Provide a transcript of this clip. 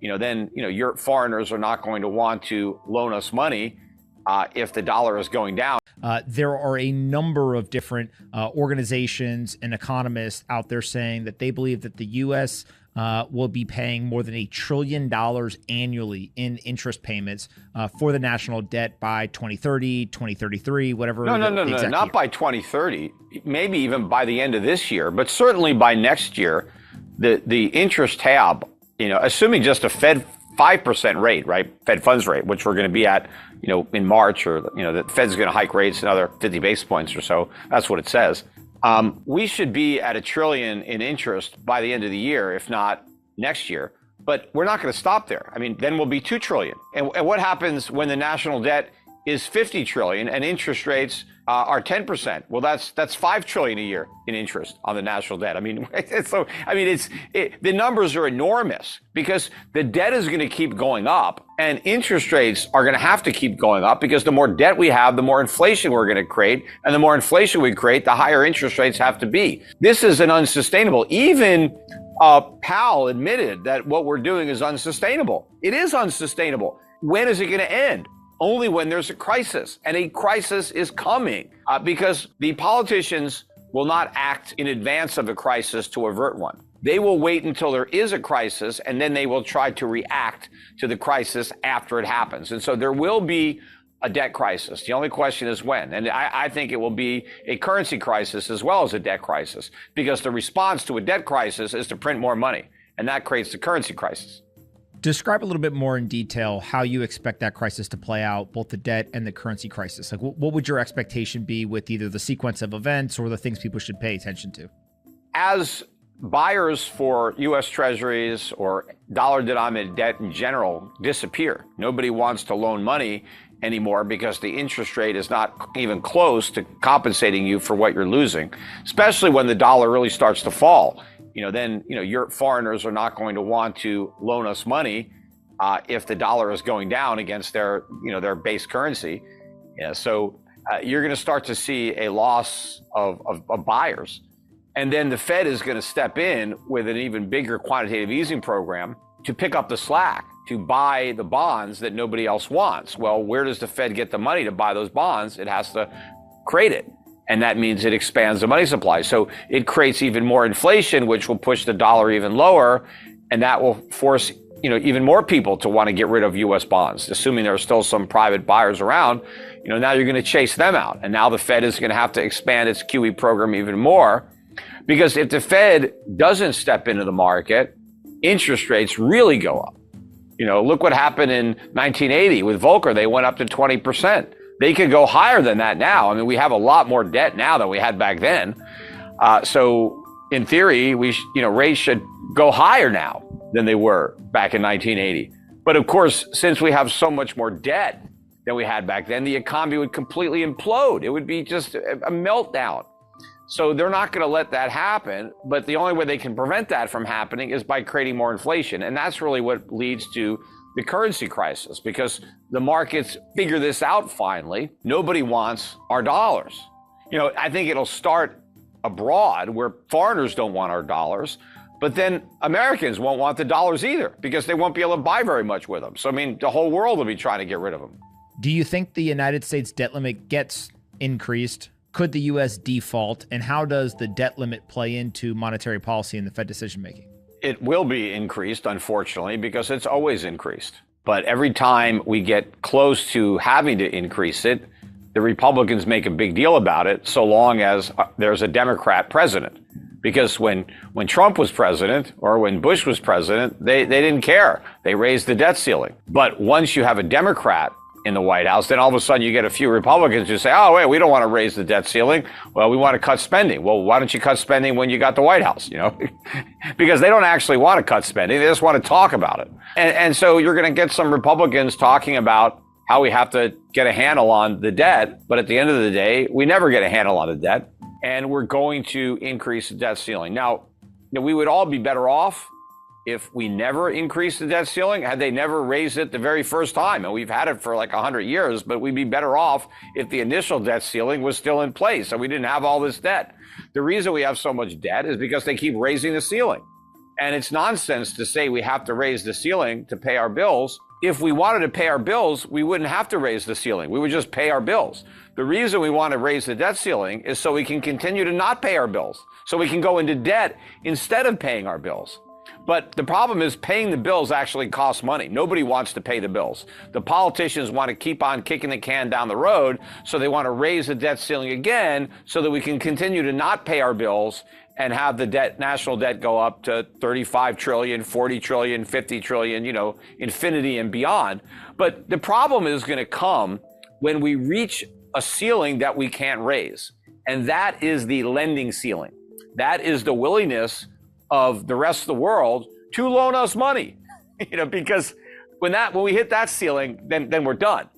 then, your foreigners are not going to want to loan us money if the dollar is going down. There are a number of different organizations and economists out there saying that they believe that the U.S. Will be paying more than $1 trillion annually in interest payments for the national debt by 2030, 2033, whatever. No, not by 2030, maybe even by the end of this year, but certainly by next year, the interest tab, assuming just a Fed 5% rate, right? Fed funds rate, which we're going to be at, in March, or, the Fed's going to hike rates another 50 basis points or so. That's what it says. We should be at $1 trillion in interest by the end of the year, if not next year. But we're not going to stop there. Then we'll be $2 trillion. And what happens when the national debt is $50 trillion and interest rates are 10%? Well, that's $5 trillion a year in interest on the national debt. The numbers are enormous because the debt is going to keep going up and interest rates are going to have to keep going up because the more debt we have, the more inflation we're going to create. And the more inflation we create, the higher interest rates have to be. This is an unsustainable. Even Powell admitted that what we're doing is unsustainable. It is unsustainable. When is it going to end? Only when there's a crisis, and a crisis is coming because the politicians will not act in advance of a crisis to avert one. They will wait until there is a crisis, and then they will try to react to the crisis after it happens. And so there will be a debt crisis. The only question is when. And I think it will be a currency crisis as well as a debt crisis, because the response to a debt crisis is to print more money, and that creates the currency crisis. Describe a little bit more in detail how you expect that crisis to play out, both the debt and the currency crisis. Like, what would your expectation be with either the sequence of events or the things people should pay attention to? As buyers for U.S. Treasuries or dollar-denominated debt in general disappear, nobody wants to loan money anymore because the interest rate is not even close to compensating you for what you're losing, especially when the dollar really starts to fall. Then your foreigners are not going to want to loan us money if the dollar is going down against their base currency. So you're going to start to see a loss of buyers. And then the Fed is going to step in with an even bigger quantitative easing program to pick up the slack, to buy the bonds that nobody else wants. Well, where does the Fed get the money to buy those bonds? It has to create it. And that means it expands the money supply. So it creates even more inflation, which will push the dollar even lower. And that will force, even more people to want to get rid of U.S. bonds, assuming there are still some private buyers around. Now you're going to chase them out. And now the Fed is going to have to expand its QE program even more, because if the Fed doesn't step into the market, interest rates really go up. Look what happened in 1980 with Volcker. They went up to 20%. They could go higher than that now. We have a lot more debt now than we had back then. So in theory, rates should go higher now than they were back in 1980. But of course, since we have so much more debt than we had back then, the economy would completely implode. It would be just a meltdown. So they're not going to let that happen. But the only way they can prevent that from happening is by creating more inflation. And that's really what leads to the currency crisis, because the markets figure this out finally. Nobody wants our dollars. I think it'll start abroad where foreigners don't want our dollars, but then Americans won't want the dollars either because they won't be able to buy very much with them. So, the whole world will be trying to get rid of them. Do you think the United States debt limit gets increased? Could the U.S. default? And how does the debt limit play into monetary policy and the Fed decision making? It will be increased, unfortunately, because it's always increased. But every time we get close to having to increase it, the Republicans make a big deal about it, so long as there's a Democrat president. Because when Trump was president or when Bush was president, they didn't care. They raised the debt ceiling. But once you have a Democrat in the White House, then all of a sudden you get a few Republicans who say, oh, wait, we don't want to raise the debt ceiling. Well, we want to cut spending. Well, why don't you cut spending when you got the White House, Because they don't actually want to cut spending. They just want to talk about it. And so you're going to get some Republicans talking about how we have to get a handle on the debt. But at the end of the day, we never get a handle on the debt. And we're going to increase the debt ceiling. Now, we would all be better off if we never increased the debt ceiling, had they never raised it the very first time. And we've had it for like 100 years, but we'd be better off if the initial debt ceiling was still in place and we didn't have all this debt. The reason we have so much debt is because they keep raising the ceiling. And it's nonsense to say we have to raise the ceiling to pay our bills. If we wanted to pay our bills, we wouldn't have to raise the ceiling. We would just pay our bills. The reason we want to raise the debt ceiling is so we can continue to not pay our bills, so we can go into debt instead of paying our bills. But the problem is paying the bills actually costs money. Nobody wants to pay the bills. The politicians want to keep on kicking the can down the road, so they want to raise the debt ceiling again so that we can continue to not pay our bills and have the debt, national debt, go up to 35 trillion, 40 trillion, 50 trillion, infinity and beyond. But the problem is going to come when we reach a ceiling that we can't raise. And that is the lending ceiling. That is the willingness of the rest of the world to loan us money, because when we hit that ceiling, then we're done.